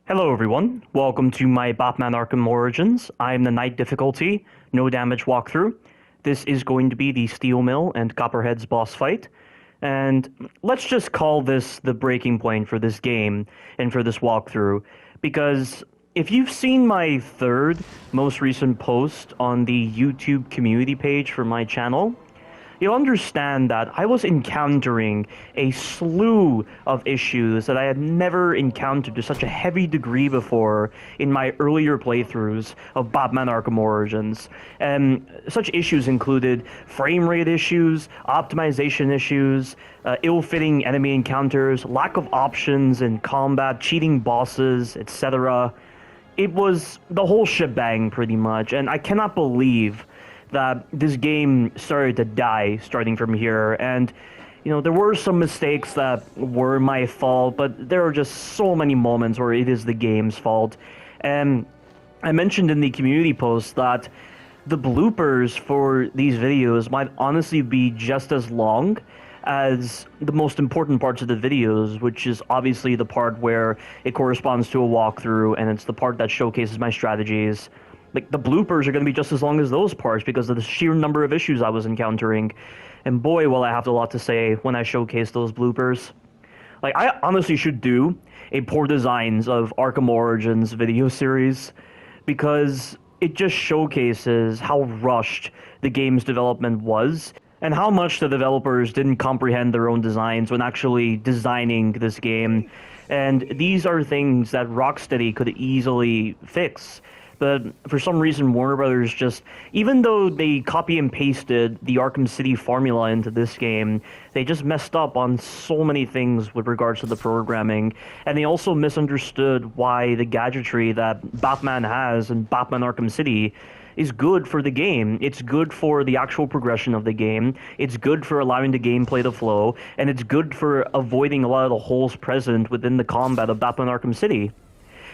Hello everyone, welcome to my Batman Arkham Origins. I'm the Knight difficulty, no damage walkthrough. This is going to be the Steel Mill and Copperheads boss fight. And let's just call this the breaking point for this game and for this walkthrough. Because if you've seen my third most recent post on the YouTube community page for my channel, you'll understand that I was encountering a slew of issues that I had never encountered to such a heavy degree before in my earlier playthroughs of Batman Arkham Origins. And such issues included frame rate issues, optimization issues, ill-fitting enemy encounters, lack of options in combat, cheating bosses, etc. It was the whole shebang pretty much, and I cannot believe that this game started to die starting from here. And there were some mistakes that were my fault, but there are just so many moments where it is the game's fault. And I mentioned in the community post that the bloopers for these videos might honestly be just as long as the most important parts of the videos, which is obviously the part where it corresponds to a walkthrough, and it's the part that showcases my strategies. Like, the bloopers are going to be just as long as those parts because of the sheer number of issues I was encountering. And boy, will I have a lot to say when I showcase those bloopers. Like, I honestly should do a poor designs of Arkham Origins video series because it just showcases how rushed the game's development was and how much the developers didn't comprehend their own designs when actually designing this game. And these are things that Rocksteady could easily fix. But for some reason, Warner Brothers just, even though they copy and pasted the Arkham City formula into this game, they just messed up on so many things with regards to the programming. And they also misunderstood why the gadgetry that Batman has in Batman Arkham City is good for the game. It's good for the actual progression of the game. It's good for allowing the gameplay to flow. And it's good for avoiding a lot of the holes present within the combat of Batman Arkham City.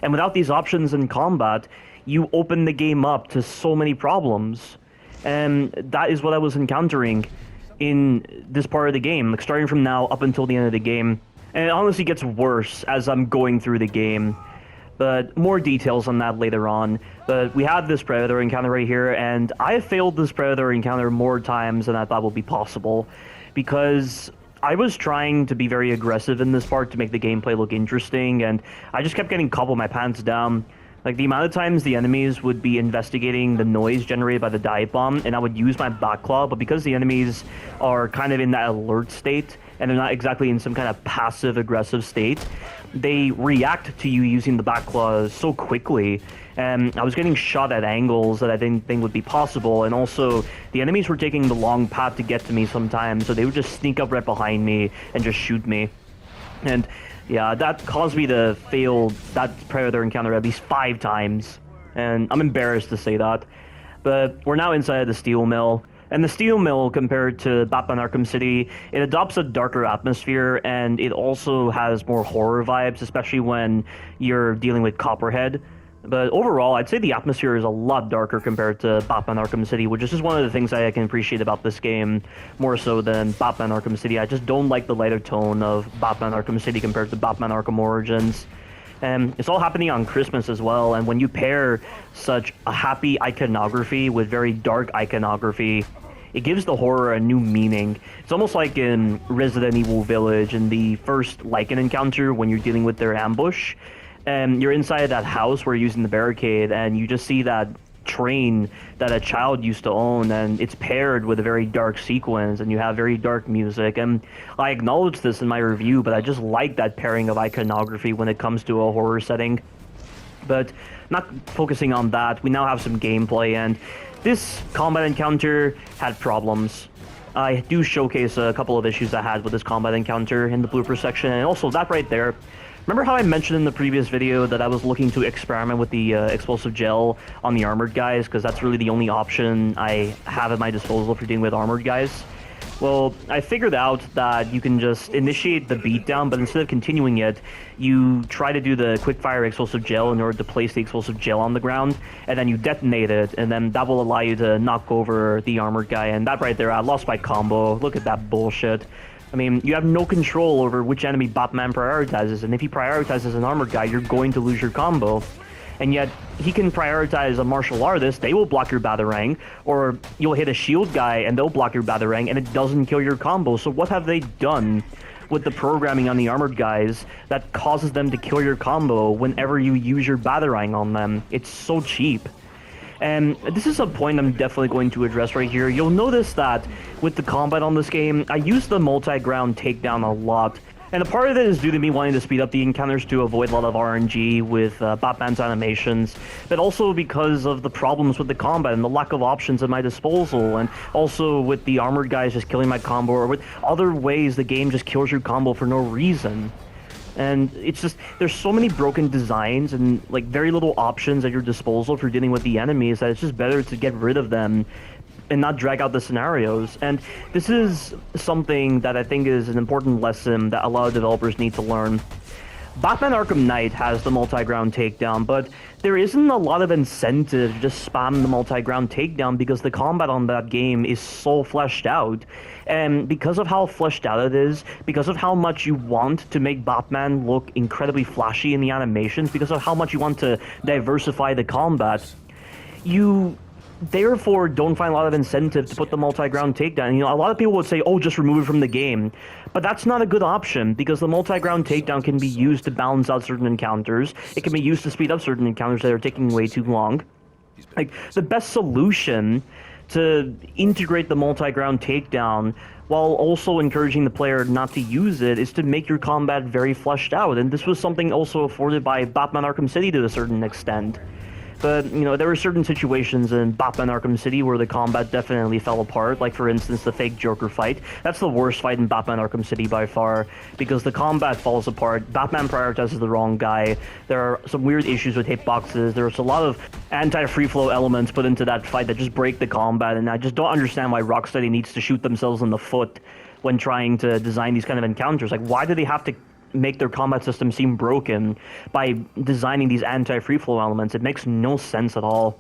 And without these options in combat, you open the game up to so many problems. And that is what I was encountering in this part of the game, like starting from now up until the end of the game. And it honestly gets worse as I'm going through the game. But more details on that later on. But we have this Predator encounter right here, and I have failed this Predator encounter more times than I thought would be possible. Because I was trying to be very aggressive in this part to make the gameplay look interesting, and I just kept getting caught with my pants down. Like, the amount of times the enemies would be investigating the noise generated by the dive bomb, and I would use my back claw, but because the enemies are kind of in that alert state, and they're not exactly in some kind of passive-aggressive state, they react to you using the back claws so quickly, and I was getting shot at angles that I didn't think would be possible, and also, the enemies were taking the long path to get to me sometimes, so they would just sneak up right behind me and just shoot me. And yeah, that caused me to fail that Predator encounter at least 5 times, and I'm embarrassed to say that. But we're now inside of the Steel Mill, and the Steel Mill, compared to Batman Arkham City, it adopts a darker atmosphere, and it also has more horror vibes, especially when you're dealing with Copperhead. But overall, I'd say the atmosphere is a lot darker compared to Batman Arkham City, which is just one of the things I can appreciate about this game, more so than Batman Arkham City. I just don't like the lighter tone of Batman Arkham City compared to Batman Arkham Origins. And it's all happening on Christmas as well, and when you pair such a happy iconography with very dark iconography, it gives the horror a new meaning. It's almost like in Resident Evil Village in the first Lycan encounter when you're dealing with their ambush. And you're inside that house where you're using the barricade, and you just see that train that a child used to own, and it's paired with a very dark sequence, and you have very dark music. And I acknowledge this in my review, but I just like that pairing of iconography when it comes to a horror setting. But not focusing on that, we now have some gameplay, and this combat encounter had problems. I do showcase a couple of issues I had with this combat encounter in the blooper section, and also that right there. Remember how I mentioned in the previous video that I was looking to experiment with the explosive gel on the armored guys, because that's really the only option I have at my disposal for dealing with armored guys? Well, I figured out that you can just initiate the beatdown, but instead of continuing it, you try to do the quickfire explosive gel in order to place the explosive gel on the ground, and then you detonate it, and then that will allow you to knock over the armored guy. And that right there, I lost my combo. Look at that bullshit. I mean, you have no control over which enemy Batman prioritizes, and if he prioritizes an armored guy, you're going to lose your combo. And yet, he can prioritize a martial artist, they will block your Batarang, or you'll hit a shield guy and they'll block your Batarang, and it doesn't kill your combo. So what have they done with the programming on the armored guys that causes them to kill your combo whenever you use your Batarang on them? It's so cheap. And this is a point I'm definitely going to address right here. You'll notice that with the combat on this game, I use the multi-ground takedown a lot. And a part of it is due to me wanting to speed up the encounters to avoid a lot of RNG with Batman's animations, but also because of the problems with the combat and the lack of options at my disposal, and also with the armored guys just killing my combo, or with other ways the game just kills your combo for no reason. And it's just, there's so many broken designs and like very little options at your disposal for dealing with the enemies that it's just better to get rid of them and not drag out the scenarios. And this is something that I think is an important lesson that a lot of developers need to learn. Batman Arkham Knight has the multi-ground takedown, but there isn't a lot of incentive to just spam the multi-ground takedown because the combat on that game is so fleshed out. And because of how fleshed out it is, because of how much you want to make Batman look incredibly flashy in the animations, because of how much you want to diversify the combat, you therefore don't find a lot of incentive to put the multi-ground takedown. You know, a lot of people would say, oh, just remove it from the game. But that's not a good option, because the multi-ground takedown can be used to balance out certain encounters. It can be used to speed up certain encounters that are taking way too long. Like, the best solution to integrate the multi-ground takedown while also encouraging the player not to use it is to make your combat very fleshed out. And this was something also afforded by Batman Arkham City to a certain extent. But, you know, there were certain situations in Batman Arkham City where the combat definitely fell apart, like, for instance, the fake Joker fight. That's the worst fight in Batman Arkham City by far, because the combat falls apart, Batman prioritizes the wrong guy, there are some weird issues with hitboxes, there's a lot of anti-free-flow elements put into that fight that just break the combat, and I just don't understand why Rocksteady needs to shoot themselves in the foot when trying to design these kind of encounters. Like, why do they have to make their combat system seem broken by designing these anti-free flow elements? It makes no sense at all.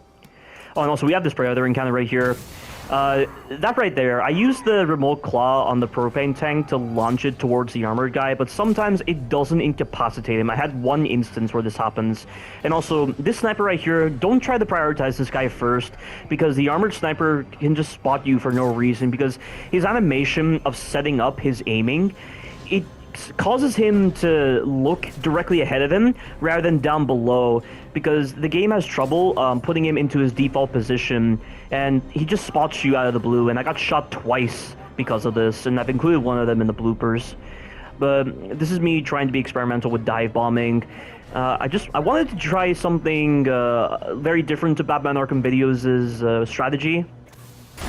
Oh, and also we have this Predator encounter right here. That right there, I use the remote claw on the propane tank to launch it towards the armored guy, but sometimes it doesn't incapacitate him. I had one instance where this happens. And also, this sniper right here, don't try to prioritize this guy first, because the armored sniper can just spot you for no reason, because his animation of setting up his aiming, it causes him to look directly ahead of him rather than down below, because the game has trouble putting him into his default position, and he just spots you out of the blue, and I got shot twice because of this, and I've included one of them in the bloopers. But this is me trying to be experimental with dive bombing. I wanted to try something very different to Batman Arkham Videos' strategy,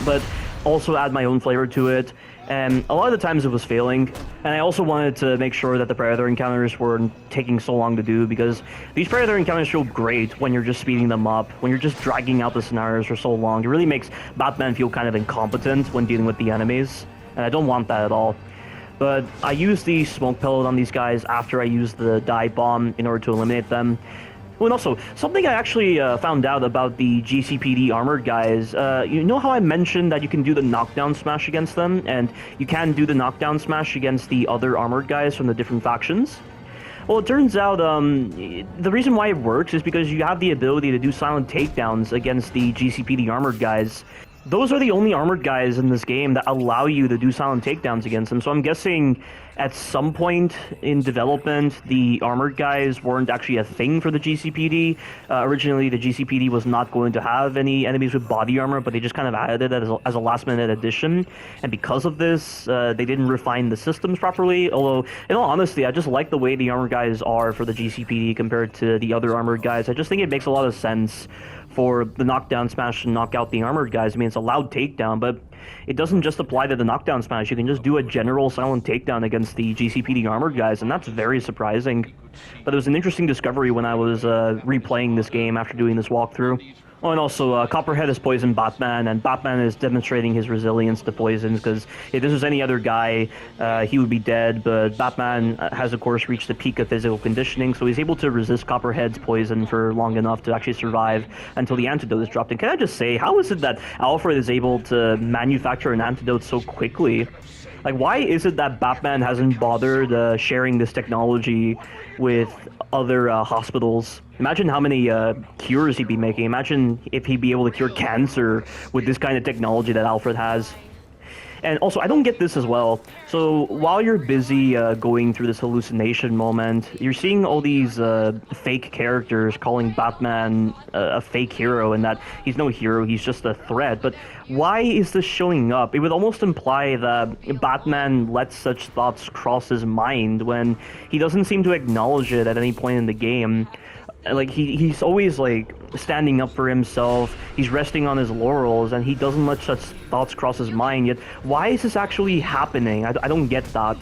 but also add my own flavor to it. And a lot of the times it was failing, and I also wanted to make sure that the Predator encounters weren't taking so long to do, because these Predator encounters feel great when you're just speeding them up, when you're just dragging out the scenarios for so long. It really makes Batman feel kind of incompetent when dealing with the enemies, and I don't want that at all. But I used the smoke pellet on these guys after I used the dive bomb in order to eliminate them. Oh, and also, something I actually found out about the GCPD armored guys, you know how I mentioned that you can do the knockdown smash against them, and you can do the knockdown smash against the other armored guys from the different factions? Well, it turns out the reason why it works is because you have the ability to do silent takedowns against the GCPD armored guys. Those are the only armored guys in this game that allow you to do silent takedowns against them, so I'm guessing at some point in development, the armored guys weren't actually a thing for the GCPD. Originally, the GCPD was not going to have any enemies with body armor, but they just kind of added it as a last-minute addition. And because of this, they didn't refine the systems properly. Although, in all honesty, I just like the way the armored guys are for the GCPD compared to the other armored guys. I just think it makes a lot of sense for the knockdown smash to knock out the armored guys. I mean, it's a loud takedown, but it doesn't just apply to the knockdown smash. You can just do a general silent takedown against the GCPD armored guys, and that's very surprising. But it was an interesting discovery when I was replaying this game after doing this walkthrough. Oh, and also, Copperhead has poisoned Batman, and Batman is demonstrating his resilience to poisons, because if this was any other guy, he would be dead, but Batman has, of course, reached the peak of physical conditioning, so he's able to resist Copperhead's poison for long enough to actually survive until the antidote is dropped. And can I just say, how is it that Alfred is able to manufacture an antidote so quickly? Like, why is it that Batman hasn't bothered sharing this technology with other hospitals? Imagine how many cures he'd be making. Imagine if he'd be able to cure cancer with this kind of technology that Alfred has. And also, I don't get this as well. So while you're busy going through this hallucination moment, you're seeing all these fake characters calling Batman a fake hero, and that he's no hero, he's just a threat. But why is this showing up? It would almost imply that Batman lets such thoughts cross his mind when he doesn't seem to acknowledge it at any point in the game. Like he's always like standing up for himself, he's resting on his laurels, and he doesn't let such thoughts cross his mind. Yet why is this actually happening? I don't get that.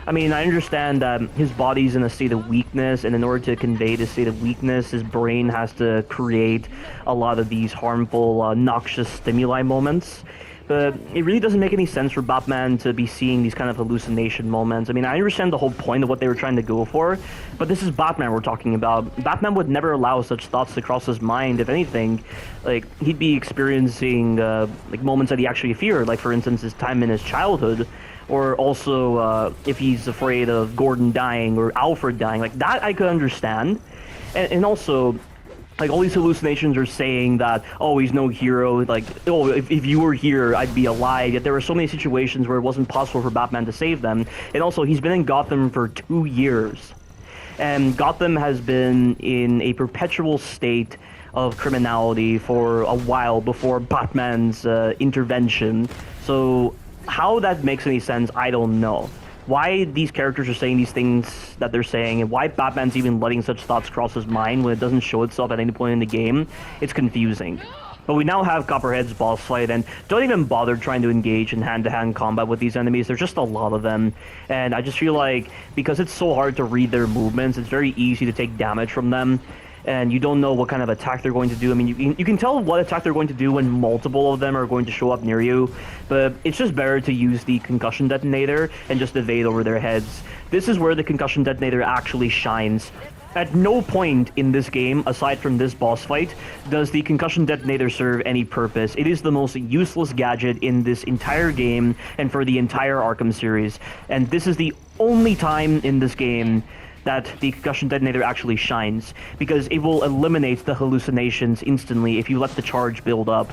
I mean, I understand that his body's in a state of weakness, and in order to convey this state of weakness, his brain has to create a lot of these harmful, noxious stimuli moments. But it really doesn't make any sense for Batman to be seeing these kind of hallucination moments. I mean, I understand the whole point of what they were trying to go for, but this is Batman we're talking about. Batman would never allow such thoughts to cross his mind. If anything, like, he'd be experiencing, like, moments that he actually feared, like, for instance, his time in his childhood, or also, if he's afraid of Gordon dying or Alfred dying. Like, that I could understand. And also, like, all these hallucinations are saying that, oh, he's no hero, like, oh, if you were here, I'd be alive. Yet there were so many situations where it wasn't possible for Batman to save them. And also, he's been in Gotham for 2 years. And Gotham has been in a perpetual state of criminality for a while before Batman's intervention. So how that makes any sense, I don't know. Why these characters are saying these things that they're saying, and why Batman's even letting such thoughts cross his mind when it doesn't show itself at any point in the game, it's confusing. But we now have Copperhead's boss fight, and don't even bother trying to engage in hand-to-hand combat with these enemies. There's just a lot of them, and I just feel like because it's so hard to read their movements, it's very easy to take damage from them. And you don't know what kind of attack they're going to do. I mean, you can tell what attack they're going to do when multiple of them are going to show up near you, but it's just better to use the concussion detonator and just evade over their heads. This is where the concussion detonator actually shines. At no point in this game, aside from this boss fight, does the concussion detonator serve any purpose. It is the most useless gadget in this entire game and for the entire Arkham series. And this is the only time in this game that the concussion detonator actually shines, because it will eliminate the hallucinations instantly if you let the charge build up.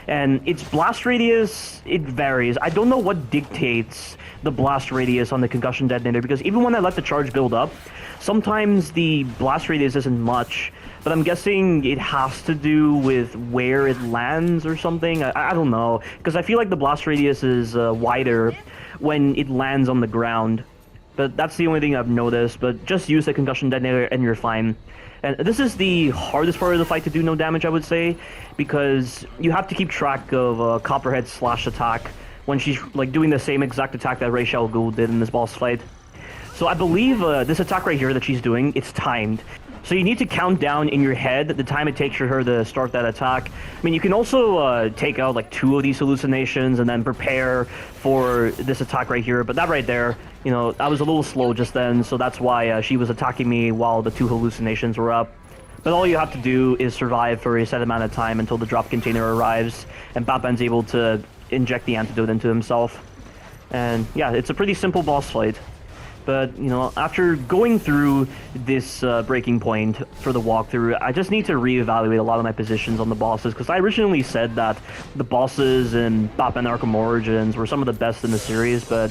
And its blast radius, it varies. I don't know what dictates the blast radius on the concussion detonator, because even when I let the charge build up, sometimes the blast radius isn't much, but I'm guessing it has to do with where it lands or something. I don't know, because I feel like the blast radius is wider when it lands on the ground. But that's the only thing I've noticed, but just use the concussion detonator and you're fine. And this is the hardest part of the fight to do no damage, I would say, because you have to keep track of Copperhead's slash attack when she's like doing the same exact attack that Ra's al Ghul did in this boss fight. So I believe this attack right here that she's doing, it's timed. So you need to count down in your head the time it takes for her to start that attack. I mean, you can also take out like 2 of these hallucinations and then prepare for this attack right here. But that right there, you know, I was a little slow just then, so that's why she was attacking me while the 2 hallucinations were up. But all you have to do is survive for a set amount of time until the drop container arrives, and Batman's able to inject the antidote into himself. And yeah, it's a pretty simple boss fight. But, you know, after going through this breaking point for the walkthrough, I just need to reevaluate a lot of my positions on the bosses, because I originally said that the bosses in Batman Arkham Origins were some of the best in the series, but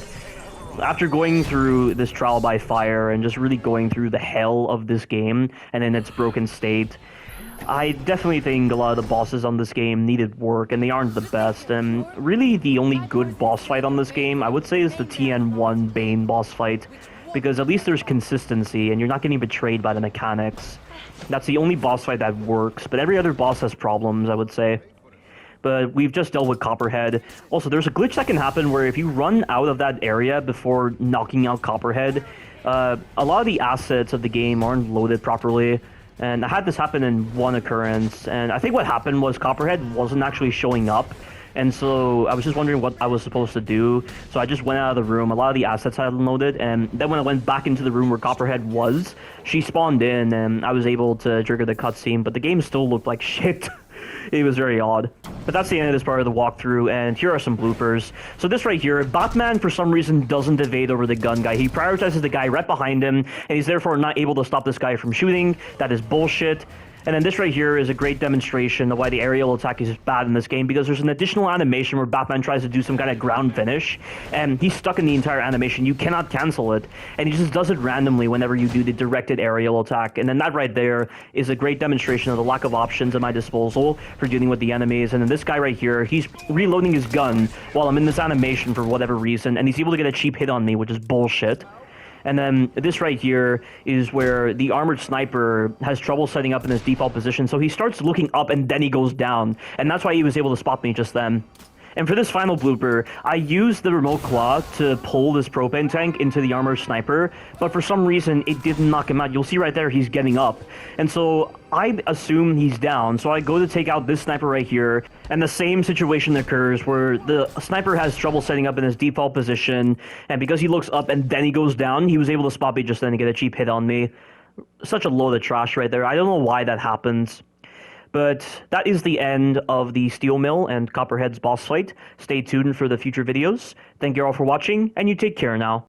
after going through this trial by fire and just really going through the hell of this game and in its broken state, I definitely think a lot of the bosses on this game needed work, and they aren't the best. And really, the only good boss fight on this game, I would say, is the TN1 Bane boss fight, because at least there's consistency, and you're not getting betrayed by the mechanics. That's the only boss fight that works, but every other boss has problems, I would say. But we've just dealt with Copperhead. Also, there's a glitch that can happen where if you run out of that area before knocking out Copperhead, a lot of the assets of the game aren't loaded properly. And I had this happen in one occurrence, and I think what happened was Copperhead wasn't actually showing up, and so I was just wondering what I was supposed to do, so I just went out of the room. A lot of the assets I had loaded, and then when I went back into the room where Copperhead was, she spawned in, and I was able to trigger the cutscene, but the game still looked like shit. It was very odd. But that's the end of this part of the walkthrough, and here are some bloopers. So this right here, Batman for some reason doesn't evade over the gun guy. He prioritizes the guy right behind him, and he's therefore not able to stop this guy from shooting. That is bullshit. And then this right here is a great demonstration of why the aerial attack is bad in this game, because there's an additional animation where Batman tries to do some kind of ground finish, and he's stuck in the entire animation. You cannot cancel it, and he just does it randomly whenever you do the directed aerial attack. And then that right there is a great demonstration of the lack of options at my disposal for dealing with the enemies. And then this guy right here, he's reloading his gun while I'm in this animation for whatever reason, and he's able to get a cheap hit on me, which is bullshit. And then this right here is where the armored sniper has trouble setting up in his default position, so he starts looking up and then he goes down, and that's why he was able to spot me just then. And for this final blooper, I used the remote claw to pull this propane tank into the armored sniper, but for some reason it didn't knock him out. You'll see right there he's getting up. And so I assume he's down, so I go to take out this sniper right here, and the same situation occurs where the sniper has trouble setting up in his default position, and because he looks up and then he goes down, he was able to spot me just then and get a cheap hit on me. Such a load of trash right there. I don't know why that happens. But that is the end of the Steel Mill and Copperheads boss fight. Stay tuned for the future videos. Thank you all for watching, and you take care now.